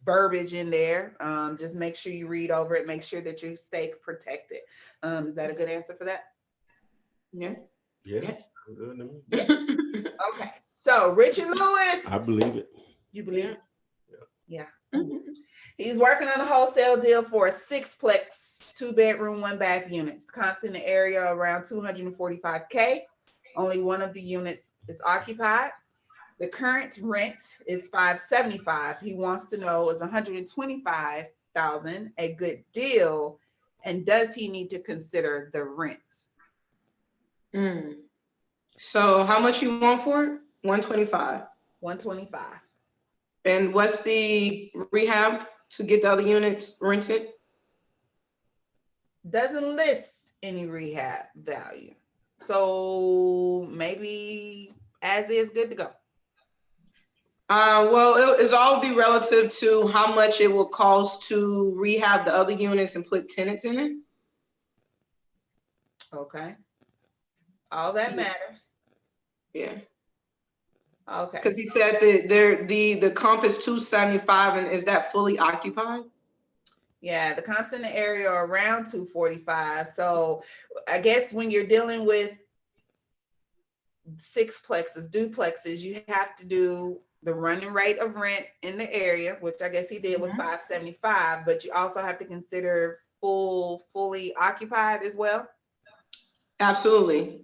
verbiage in there. Just make sure you read over it, make sure that you stay protected. Is that a good answer for that? Yeah. Yes. Okay, so Richard Lewis, I believe it. you believe it? Yeah. He's working on a wholesale deal for a 6-plex, 2-bedroom, 1-bath units. Comps in the area around $245K. Only one of the units is occupied. The current rent is $575. He wants to know, is $125,000 a good deal? And does he need to consider the rent? So how much you want for it? 125. 125. And what's the rehab to get the other units rented? Doesn't list any rehab value. So maybe as is, good to go. Well, it's all be relative to how much it will cost to rehab the other units and put tenants in it. Okay. All that matters. Yeah. Okay. Because he said that the comp is 275, and is that fully occupied? Yeah, the comps in the area are around 245. So I guess when you're dealing with 6-plexes, duplexes, you have to do the running rate of rent in the area, which I guess he did was $575, but you also have to consider fully occupied as well. Absolutely.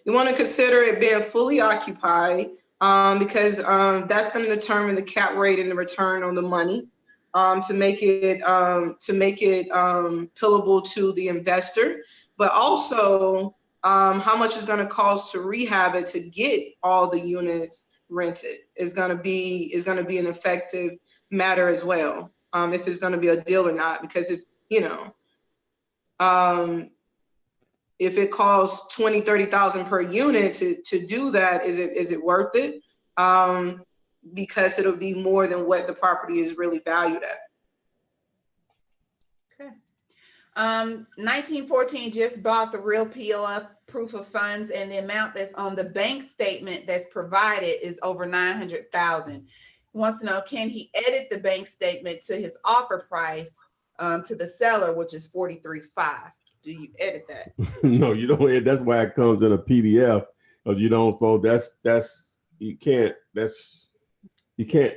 You want to consider it being fully occupied because that's going to determine the cap rate and the return on the money to make it pillable to the investor, but also how much it's going to cost to rehab it to get all the units rented is going to be an effective matter as well. If it's going to be a deal or not, because if it costs $20,000-$30,000 per unit to do that, is it worth it? Because it'll be more than what the property is really valued at. Okay. 1914 just bought the real POF proof of funds, and the amount that's on the bank statement that's provided is over $900,000. He wants to know, can he edit the bank statement to his offer price to the seller, which is $43,500? Do you edit that? No, you don't edit. That's why it comes in a PDF, because you don't fold. You can't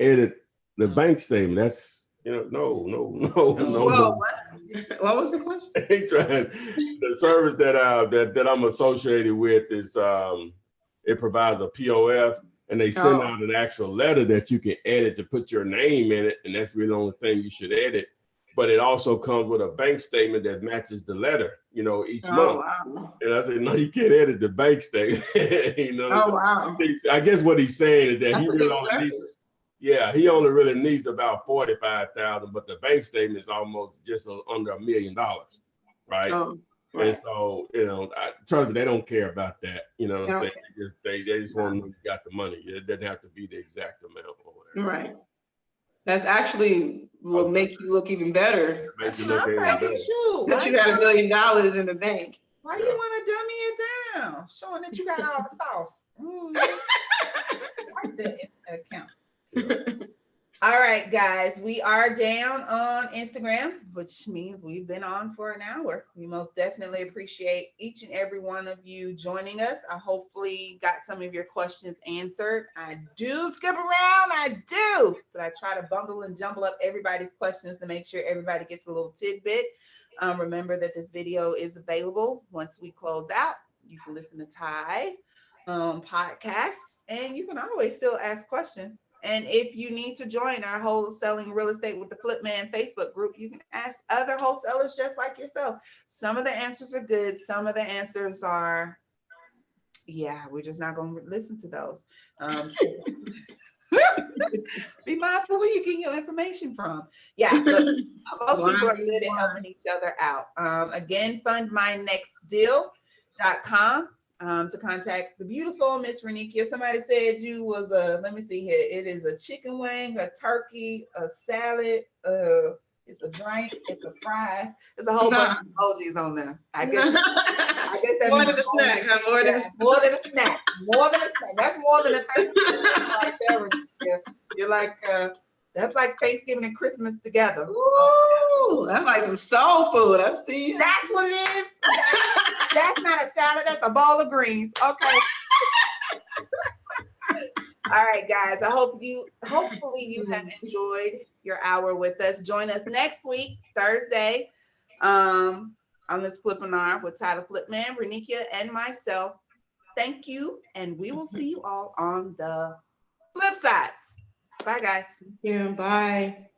edit the bank statement. That's no. Well, what was the question? The service that I'm associated with is it provides a POF, and they send out an actual letter that you can edit to put your name in it, and that's really the only thing you should edit. But it also comes with a bank statement that matches the letter, each month. Wow. And I said, no, you can't edit the bank statement. Wow. I guess what he's saying is that that's he only really needs about $45,000, but the bank statement is almost just under $1 million, right? Right. And so, trust me, they don't care about that. You know what I'm saying? They just want to know you got the money. It doesn't have to be the exact amount or whatever. Right. That's actually will make you look even better. That you got $1 million in the bank. Why you want to dummy it down? Showing that you got all the sauce. Like the account. All right, guys, we are down on Instagram, which means we've been on for an hour. We most definitely appreciate each and every one of you joining us. I hopefully got some of your questions answered. I do skip around, but I try to bundle and jumble up everybody's questions to make sure everybody gets a little tidbit. Remember that this video is available once we close out. You can listen to Ty podcasts, and you can always still ask questions. And if you need to join our Wholesaling Real Estate with the Flipman Facebook group, you can ask other wholesalers just like yourself. Some of the answers are good. Some of the answers are, Yeah, we're just not going to listen to those. Be mindful where you get your information from. Yeah, but most people are good at helping each other out. Again, fundmynextdeal.com to contact the beautiful Miss Renikia. Somebody said you was let me see here. It is a chicken wing, a turkey, a salad, it's a drink, it's a fries. There's a whole bunch of emojis on there. I guess that more than a snack, huh? More than a snack. More than a snack. That's more than a Thanksgiving right there. You're like, that's like Thanksgiving and Christmas together. Ooh, that's like some soul food. I see. That's what it is. That's not a salad. That's a bowl of greens. Okay. All right, guys. Hopefully you have enjoyed your hour with us. Join us next week, Thursday, on this Flippinar with Title Flipman, Renikia, and myself. Thank you, and we will see you all on the flip side. Bye, guys. Yeah, bye.